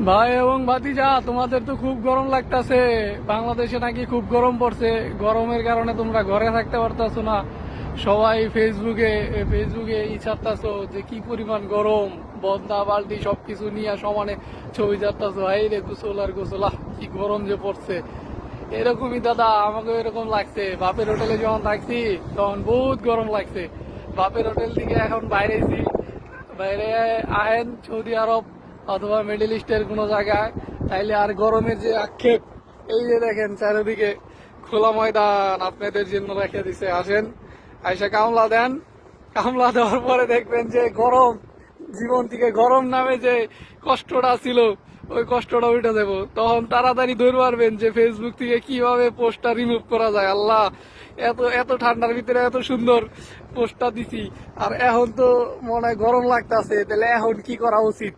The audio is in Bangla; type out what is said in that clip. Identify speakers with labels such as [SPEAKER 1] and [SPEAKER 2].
[SPEAKER 1] ভাই এবং ভাতিজা, তোমাদের তো খুব গরম লাগতাছে। বাংলাদেশে নাকি খুব গরম পড়ছে। গরমের কারণে তোমরা ঘরে থাকতে পারতাছো না। সবাই ফেসবুকে ফেসবুকে ছাড়তাছো যে কি পরিমাণ গরম। বন্দা বালতি সবকিছু নিয়ে সমানে ছবি ছাড়তাছো। এই রে গোসল আর গোসল, কি গরম যে পড়ছে। এরকমই দাদা, আমাকে এরকম লাগছে। বাপের হোটেলে যখন থাকছি তখন বহুত গরম লাগছে। বাপের হোটেল থেকে এখন বাইরেছি। বাইরে আহেন সৌদি আরব অথবা মিডল ইস্টের কোনো জায়গায়, তাইলে আর গরমের যে আক্ষেপ। এই যে দেখেন চারিদিকে খোলা ময়দান আপনাদের জন্য রেখে দিছে। আসেন, আইসা কামলা দেন। কামলা দেওয়ার পরে দেখবেন যে গরম, জীবন থেকে গরম নামে যে কষ্টটা ছিল ওই কষ্টটা উঠে দেবো। তখন তাড়াতাড়ি ধরে পারবেন যে ফেসবুক থেকে কিভাবে পোস্টটা রিমুভ করা যায়। আল্লাহ, এত এত ঠান্ডার ভিতরে এত সুন্দর পোস্টটা দিছি, আর এখন তো মনে হয় গরম লাগতেছে। তাহলে এখন কি করা উচিত?